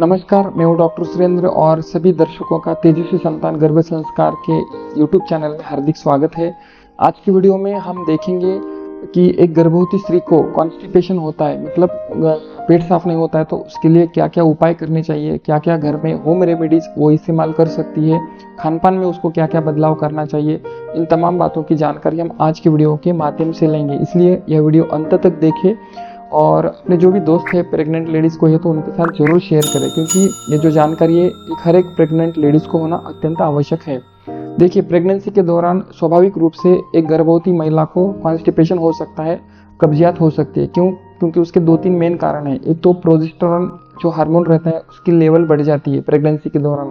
नमस्कार, मैं हूँ डॉक्टर सुरेंद्र और सभी दर्शकों का तेजस्वी संतान गर्भ संस्कार के यूट्यूब चैनल में हार्दिक स्वागत है। आज की वीडियो में हम देखेंगे कि एक गर्भवती स्त्री को कॉन्स्टिपेशन होता है, मतलब पेट साफ नहीं होता है, तो उसके लिए क्या क्या उपाय करने चाहिए, क्या क्या घर में होम रेमेडीज वो इस्तेमाल कर सकती है, खान पान में उसको क्या क्या बदलाव करना चाहिए। इन तमाम बातों की जानकारी हम आज की वीडियो के माध्यम से लेंगे, इसलिए यह वीडियो अंत तक देखें और अपने जो भी दोस्त है प्रेग्नेंट लेडीज़ को है तो उनके साथ जरूर शेयर करें, क्योंकि ये जो जानकारी है एक हर एक प्रेग्नेंट लेडीज़ को होना अत्यंत आवश्यक है। देखिए, प्रेगनेंसी के दौरान स्वाभाविक रूप से एक गर्भवती महिला को कॉन्स्टिपेशन हो सकता है, कब्जियत हो सकती है। क्यों? क्योंकि उसके दो तीन मेन कारण हैं। एक तो प्रोजेस्टेरॉन जो हार्मोन रहता है उसकी लेवल बढ़ जाती है प्रेगनेंसी के दौरान।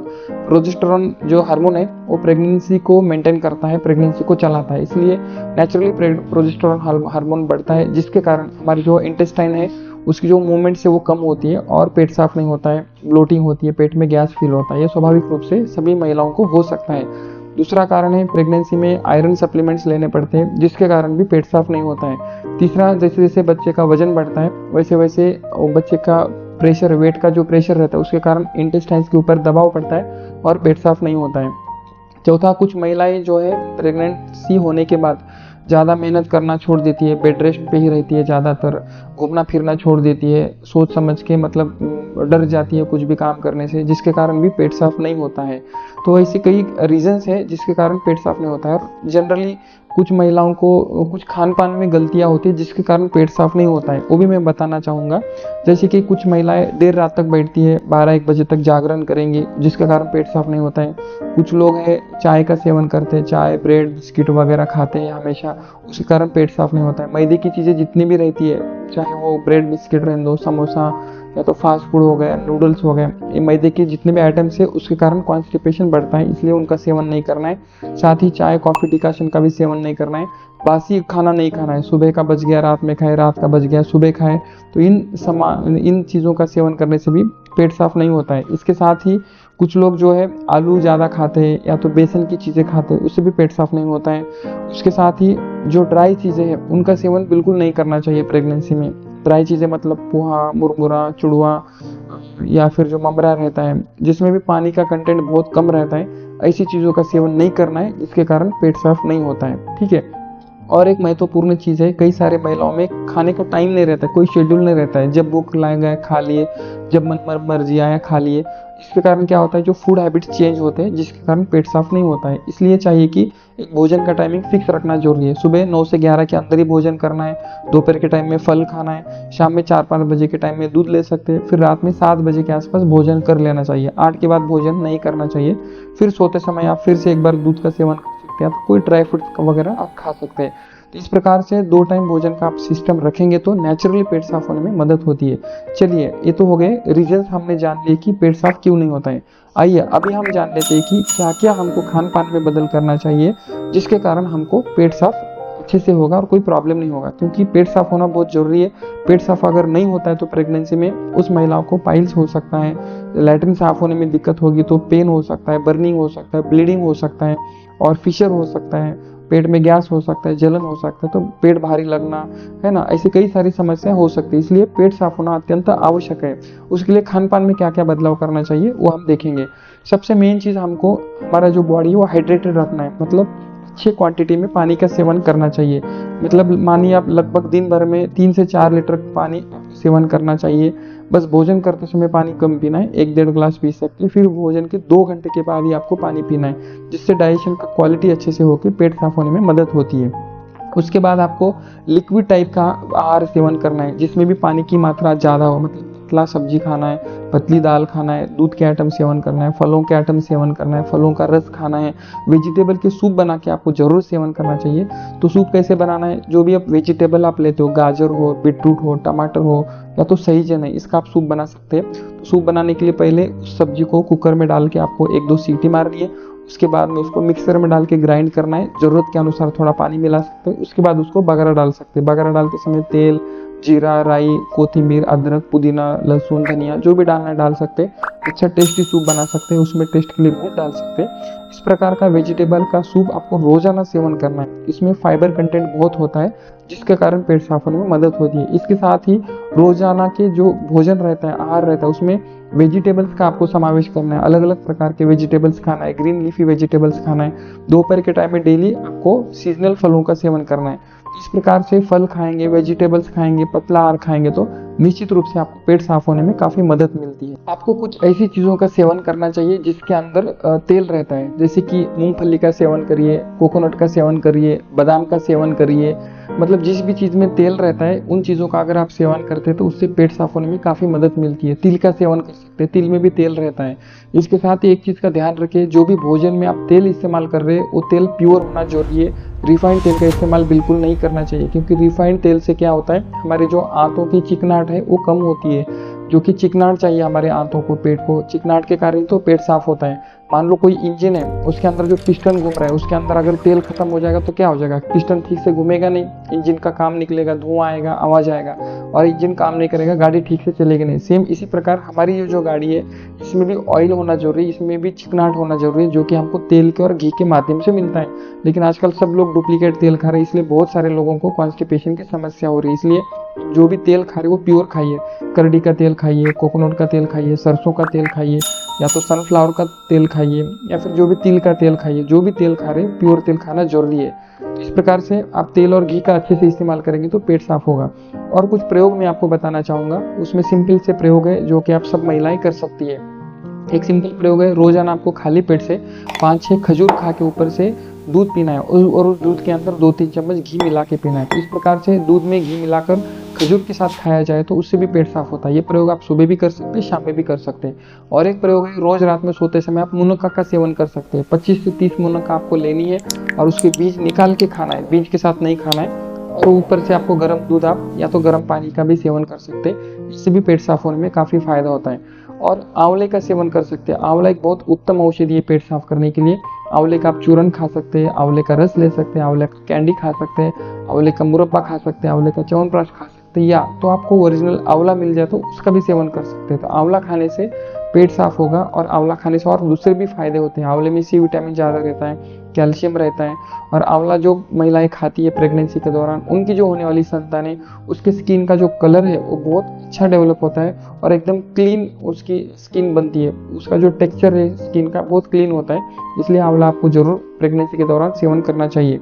प्रोजेस्टेरॉन जो हार्मोन है वो प्रेगनेंसी को मेंटेन करता है, प्रेगनेंसी को चलाता है, इसलिए नेचुरली प्रोजेस्टेरॉन हार्मोन बढ़ता है, जिसके कारण हमारी जो इंटेस्टाइन है उसकी जो मूवमेंट्स है वो कम होती है और पेट साफ नहीं होता है, ब्लोटिंग होती है, पेट में गैस फील होता है। ये स्वाभाविक रूप से सभी महिलाओं को हो सकता है। दूसरा कारण है प्रेगनेंसी में आयरन सप्लीमेंट्स लेने पड़ते हैं, जिसके कारण भी पेट साफ नहीं होता है। तीसरा, जैसे जैसे बच्चे का वजन बढ़ता है वैसे वैसे बच्चे का प्रेशर, वेट का जो प्रेशर रहता है उसके कारण इंटेस्टाइन्स के ऊपर दबाव पड़ता है और पेट साफ नहीं होता है। चौथा, कुछ महिलाएं जो है प्रेगनेंसी होने के बाद ज़्यादा मेहनत करना छोड़ देती है, बेड रेस्ट पे ही रहती है, ज़्यादातर घूमना फिरना छोड़ देती है, सोच समझ के, मतलब डर जाती है कुछ भी काम करने से, जिसके कारण भी पेट साफ नहीं होता है। तो ऐसे कई रीजंस है जिसके कारण पेट साफ नहीं होता है। और जनरली कुछ महिलाओं को कुछ खान पान में गलतियां होती है जिसके कारण पेट साफ नहीं होता है, वो भी मैं बताना चाहूँगा। जैसे कि कुछ महिलाएं देर रात तक बैठती है, 12-1 बजे तक जागरण करेंगी, जिसके कारण पेट साफ नहीं होता है। कुछ लोग हैं चाय का सेवन करते हैं, चाय ब्रेड बिस्किट वगैरह खाते हैं हमेशा, उसके कारण पेट साफ नहीं होता है। मैदे की चीज़ें जितनी भी रहती है, चाहे वो ब्रेड बिस्किट रहने दो, समोसा या तो फास्ट फूड हो गया, नूडल्स हो गए, ये मैदे के जितने भी आइटम्स है उसके कारण कॉन्स्टिपेशन बढ़ता है, इसलिए उनका सेवन नहीं करना है। साथ ही चाय कॉफ़ी डिकाशन का भी सेवन नहीं करना है। बासी खाना नहीं खाना है, सुबह का बच गया रात में खाए, रात का बच गया सुबह खाए, तो इन चीज़ों का सेवन करने से भी पेट साफ नहीं होता है। इसके साथ ही कुछ लोग जो है आलू ज़्यादा खाते हैं या तो बेसन की चीज़ें खाते हैं, उससे भी पेट साफ नहीं होता है। उसके साथ ही जो ड्राई चीज़ें हैं उनका सेवन बिल्कुल नहीं करना चाहिए प्रेगनेंसी में। ड्राई चीज़ें मतलब पोहा, मुरमुरा, चुड़वा या फिर जो ममरा रहता है जिसमें भी पानी का कंटेंट बहुत कम रहता है, ऐसी चीज़ों का सेवन नहीं करना है, इसके कारण पेट साफ नहीं होता है। ठीक है। और एक महत्वपूर्ण चीज़ है, कई सारे महिलाओं में खाने का टाइम नहीं रहता, कोई शेड्यूल नहीं रहता है, जब भूख लगा खा लिए, जब मन मर्जी आया खा लिए। इसके कारण क्या होता है, जो फूड हैबिट्स चेंज होते हैं जिसके कारण पेट साफ नहीं होता है। इसलिए चाहिए कि एक भोजन का टाइमिंग फिक्स रखना जरूरी है। सुबह 9 से 11 के अंदर ही भोजन करना है, दोपहर के टाइम में फल खाना है, शाम में 4-5 बजे के टाइम में दूध ले सकते हैं, फिर रात में 7 बजे के आसपास भोजन कर लेना चाहिए। 8 के बाद भोजन नहीं करना चाहिए। फिर सोते समय आप फिर से एक बार दूध का सेवन कर सकते हैं, तो कोई ड्राई फ्रूट्स वगैरह आप खा सकते हैं। तो इस प्रकार से 2 टाइम भोजन का आप सिस्टम रखेंगे तो नेचुरली पेट साफ होने में मदद होती है। चलिए, ये तो हो गए रीजंस, हमने जान लिए कि पेट साफ क्यों नहीं होता है। आइए अभी हम जान लेते हैं कि क्या क्या हमको खान पान में बदल करना चाहिए जिसके कारण हमको पेट साफ अच्छे से होगा और कोई प्रॉब्लम नहीं होगा, क्योंकि पेट साफ होना बहुत जरूरी है। पेट साफ अगर नहीं होता है तो प्रेगनेंसी में उस महिलाओं को पाइल्स हो सकता है, लैट्रिन साफ होने में दिक्कत होगी तो पेन हो सकता है, बर्निंग हो सकता है, ब्लीडिंग हो सकता है और फिशर हो सकता है, पेट में गैस हो सकता है, जलन हो सकता है, तो पेट भारी लगना है ना, ऐसी कई सारी समस्याएं हो सकती है। इसलिए पेट साफ होना अत्यंत आवश्यक है। उसके लिए खान पान में क्या क्या बदलाव करना चाहिए वो हम देखेंगे। सबसे मेन चीज़, हमको हमारा जो बॉडी है वो हाइड्रेटेड रखना है, मतलब अच्छे क्वांटिटी में पानी का सेवन करना चाहिए। मतलब मानिए आप लगभग दिन भर में 3 से 4 लीटर पानी सेवन करना चाहिए। बस भोजन करते समय पानी कम पीना है, 1-1.5 गिलास पी सकते हैं। फिर भोजन के 2 घंटे के बाद ही आपको पानी पीना है, जिससे डाइजेशन का क्वालिटी अच्छे से होकर पेट साफ होने में मदद होती है। उसके बाद आपको लिक्विड टाइप का आहार सेवन करना है, जिसमें भी पानी की मात्रा ज़्यादा हो, मतलब पतला सब्जी खाना है, पतली दाल खाना है, दूध के आइटम सेवन करना है, फलों के आइटम सेवन करना है, फलों का रस खाना है, वेजिटेबल के सूप बना के आपको जरूर सेवन करना चाहिए। तो सूप कैसे बनाना है, जो भी आप वेजिटेबल आप लेते हो, गाजर हो, बीटरूट हो, टमाटर हो या तो सहजन है, इसका आप सूप बना सकते हैं। तो सूप बनाने के लिए पहले उस सब्जी को कुकर में डाल के आपको 1-2 सीटी मारनी है। उसके बाद में उसको मिक्सर में डाल के ग्राइंड करना है, ज़रूरत के अनुसार थोड़ा पानी मिला सकते हैं। उसके बाद उसको बघारा डाल सकते हैं। बघारा डालते समय तेल, जीरा, राई, कोथिंबीर, अदरक, पुदीना, लहसुन, धनिया जो भी डालना है डाल सकते हैं। अच्छा टेस्टी सूप बना सकते हैं, उसमें टेस्ट के लिए दूध डाल सकते हैं। इस प्रकार का वेजिटेबल का सूप आपको रोजाना सेवन करना है। इसमें फाइबर कंटेंट बहुत होता है, जिसके कारण पेट साफ होने में मदद होती है। इसके साथ ही रोजाना के जो भोजन रहता है, आहार रहता है, उसमें वेजिटेबल्स का आपको समावेश करना है, अलग अलग प्रकार के वेजिटेबल्स खाना है, ग्रीन लीफी वेजिटेबल्स खाना है। दोपहर के टाइम में डेली आपको सीजनल फलों का सेवन करना है। इस प्रकार से फल खाएंगे, वेजिटेबल्स खाएंगे, पतला आहार खाएंगे तो निश्चित रूप से आपको पेट साफ होने में काफी मदद मिलती है। आपको कुछ ऐसी चीजों का सेवन करना चाहिए जिसके अंदर तेल रहता है, जैसे कि मूंगफली का सेवन करिए, कोकोनट का सेवन करिए, बादाम का सेवन करिए। मतलब जिस भी चीज में तेल रहता है उन चीजों का अगर आप सेवन करते हैं तो उससे पेट साफ होने में काफी मदद मिलती है। तिल का सेवन कर सकते हैं, तिल में भी तेल रहता है। इसके साथ ही एक चीज का ध्यान रखिए, जो भी भोजन में आप तेल इस्तेमाल कर रहे हैं वो तेल प्योर होना जरूरी है। रिफाइंड तेल का इस्तेमाल बिल्कुल नहीं करना चाहिए, क्योंकि रिफाइंड तेल से क्या होता है, हमारे जो आंतों की चिकनाहट है वो कम होती है। जो कि चिकनाहट चाहिए हमारे आंतों को, पेट को, चिकनाहट के कारण तो पेट साफ होता है। मान लो कोई इंजन है, उसके अंदर जो पिस्टन घूम रहा है उसके अंदर अगर तेल खत्म हो जाएगा तो क्या हो जाएगा, पिस्टन ठीक से घूमेगा नहीं, इंजन का काम निकलेगा, धुआं आएगा, आवाज आएगा और इंजन काम नहीं करेगा, गाड़ी ठीक से चलेगी नहीं। सेम इसी प्रकार हमारी ये जो गाड़ी है इसमें भी ऑयल होना जरूरी है, इसमें भी चिकनाहट होना जरूरी है, जो कि हमको तेल के और घी के माध्यम से मिलता है। लेकिन आजकल सब लोग डुप्लीकेट तेल खा रहे हैं, इसलिए बहुत सारे लोगों को कॉन्स्टिपेशन की समस्या हो रही है। इसलिए जो भी तेल खा रहे हो वो प्योर खाइए, करडी का तेल खाइए, कोकोनट का तेल खाइए, सरसों का तेल खाइए, या तो सनफ्लावर का तेल खाइए, या फिर जो भी तिल का तेल खाइए। जो भी तेल खा रहे हैं प्योर तेल खाना जरूरी है। तो इस प्रकार से आप तेल और घी का अच्छे से इस्तेमाल करेंगे तो पेट साफ होगा। और कुछ प्रयोग मैं आपको बताना चाहूंगा, उसमें सिंपल से प्रयोग है जो कि आप सब महिलाएं कर सकती है। एक सिंपल प्रयोग है, रोजाना आपको खाली पेट से 5-6 खजूर खा के ऊपर से दूध पीना है और उस दूध के अंदर 2-3 चम्मच घी मिला के पीना है। तो इस प्रकार से दूध में घी मिलाकर खजूर के साथ खाया जाए तो उससे भी पेट साफ होता है। ये प्रयोग आप सुबह भी कर सकते हैं, शाम में भी कर सकते हैं। और एक प्रयोग है, रोज रात में सोते समय आप मुनक्का का सेवन कर सकते हैं। 25 से 30 मुनक्का आपको लेनी है और उसके बीज निकाल के खाना है, बीज के साथ नहीं खाना है। और ऊपर से आपको गर्म दूध आप या तो गर्म पानी का भी सेवन कर सकते हैं, इससे भी पेट साफ होने में काफी फायदा होता है। और आंवले का सेवन कर सकते हैं। आंवला एक बहुत उत्तम औषधि है पेट साफ करने के लिए। आंवले का आप चूरन खा सकते हैं, आंवले का रस ले सकते हैं, आंवले का कैंडी खा सकते हैं, आंवले का मुरब्बा खा सकते हैं, आंवले का च्यवनप्राश खा सकते हैं, या तो आपको ओरिजिनल आंवला मिल जाए तो उसका भी सेवन कर सकते हैं। तो आंवला खाने से पेट साफ होगा। और आंवला खाने से और दूसरे भी फायदे होते हैं। आंवले में सी विटामिन ज़्यादा रहता है, कैल्शियम रहता है। और आंवला जो महिलाएं खाती है प्रेगनेंसी के दौरान, उनकी जो होने वाली संतान है उसके स्किन का जो कलर है वो बहुत अच्छा डेवलप होता है और एकदम क्लीन उसकी स्किन बनती है। उसका जो टेक्सचर है स्किन का बहुत क्लीन होता है। इसलिए आंवला आपको जरूर प्रेगनेंसी के दौरान सेवन करना चाहिए।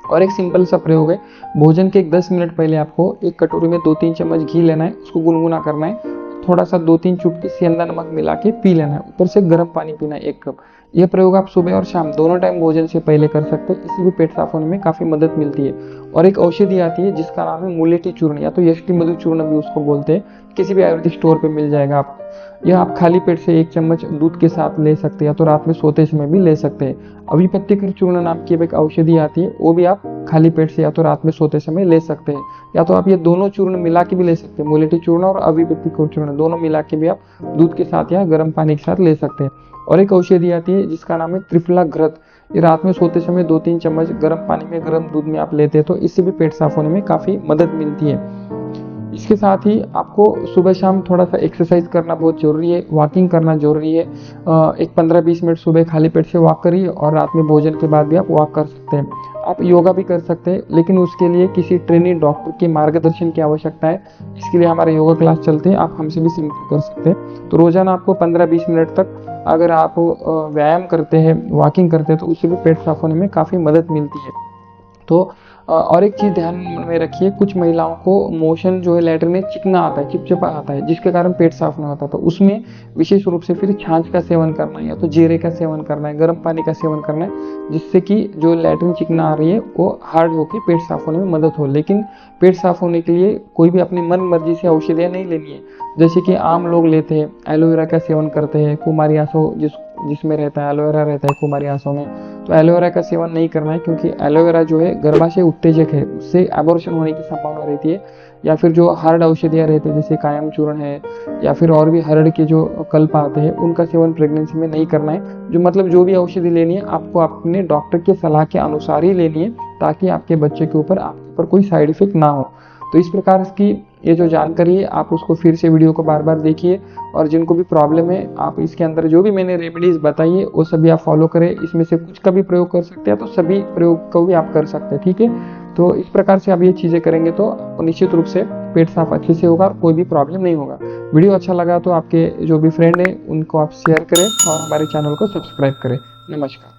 और एक सिंपल सा प्रयोग है, भोजन के 10 मिनट पहले आपको एक कटोरी में 2-3 चम्मच घी लेना है, उसको गुनगुना करना है, थोड़ा सा 2-3 चुटकी सेंधा नमक मिला के पी लेना है, ऊपर से गर्म पानी पीना है 1 कप। यह प्रयोग आप सुबह और शाम दोनों टाइम भोजन से पहले कर सकते हैं, इससे भी पेट साफ होने में काफी मदद मिलती है। और एक औषधि आती है जिसका नाम है मुलेठी चूर्ण, या तो यष्टि मधु चूर्ण भी उसको बोलते हैं, किसी भी आयुर्वेदिक स्टोर पे मिल जाएगा आपको। यह आप खाली पेट से 1 चम्मच दूध के साथ ले सकते हैं, या तो रात में सोते समय भी ले सकते हैं। अभिपत्तिकर चूर्ण नाम की एक औषधि आती है, वो भी आप खाली पेट से या तो रात में सोते समय ले सकते हैं, या तो आप ये दोनों चूर्ण मिला के भी ले सकते हैं। मुलेठी चूर्ण और अभिपत्तिकर चूर्ण दोनों मिला के भी आप दूध के साथ या गर्म पानी के साथ ले सकते हैं। और एक औषधि आती है जिसका नाम है त्रिफला घृत। ये रात में सोते समय 2-3 चम्मच गर्म पानी में गर्म दूध में आप लेते हैं तो इससे भी पेट साफ होने में काफी मदद मिलती है। इसके साथ ही आपको सुबह शाम थोड़ा सा एक्सरसाइज करना बहुत जरूरी है, वॉकिंग करना जरूरी है। एक 15-20 मिनट सुबह खाली पेट से वॉक करिए और रात में भोजन के बाद भी आप वॉक कर सकते हैं। आप योगा भी कर सकते हैं, लेकिन उसके लिए किसी ट्रेनिंग डॉक्टर के मार्गदर्शन की आवश्यकता है। इसके लिए हमारे योगा क्लास चलते हैं, आप हमसे भी संपर्क कर सकते हैं। तो रोजाना आपको 15-20 मिनट तक अगर आप व्यायाम करते हैं, वॉकिंग करते हैं तो उससे भी पेट साफ होने में काफ़ी मदद मिलती है। तो और एक चीज़ ध्यान में रखिए, कुछ महिलाओं को मोशन जो है लैट्रिन में चिकना आता है, चिपचिपा आता है, जिसके कारण पेट साफ नहीं होता। तो उसमें विशेष रूप से फिर छाछ का सेवन करना है, या तो जीरे का सेवन करना है, गर्म पानी का सेवन करना है, जिससे कि जो लैट्रिन चिकना आ रही है वो हार्ड होकर पेट साफ होने में मदद हो। लेकिन पेट साफ होने के लिए कोई भी अपनी मन मर्जी से औषधियाँ नहीं लेनी है। जैसे कि आम लोग लेते हैं, एलोवेरा का सेवन करते हैं, कुमारी आंसू जिसमें रहता है एलोवेरा रहता है कुमारी आंसू में, तो एलोवेरा का सेवन नहीं करना है, क्योंकि एलोवेरा जो है गर्भाशय उत्तेजक है, उससे एबॉर्शन होने की संभावना रहती है। या फिर जो हार्ड औषधियाँ रहती है जैसे कायम चूर्ण है, या फिर और भी हरड़ के जो कल्प आते हैं, उनका सेवन प्रेगनेंसी में नहीं करना है। जो भी औषधि लेनी है आपको अपने डॉक्टर के सलाह के अनुसार ही लेनी है, ताकि आपके बच्चे के ऊपर आपके ऊपर कोई साइड इफेक्ट ना हो। तो इस प्रकार की ये जो जानकारी है आप उसको फिर से वीडियो को बार बार देखिए, और जिनको भी प्रॉब्लम है आप इसके अंदर जो भी मैंने रेमेडीज बताई है वो सभी आप फॉलो करें। इसमें से कुछ का भी प्रयोग कर सकते हैं तो सभी प्रयोग को भी आप कर सकते हैं, ठीक है। तो इस प्रकार से आप ये चीज़ें करेंगे तो निश्चित रूप से पेट साफ अच्छे से होगा और कोई भी प्रॉब्लम नहीं होगा। वीडियो अच्छा लगा तो आपके जो भी फ्रेंड है उनको आप शेयर करें और हमारे चैनल को सब्सक्राइब करें। नमस्कार।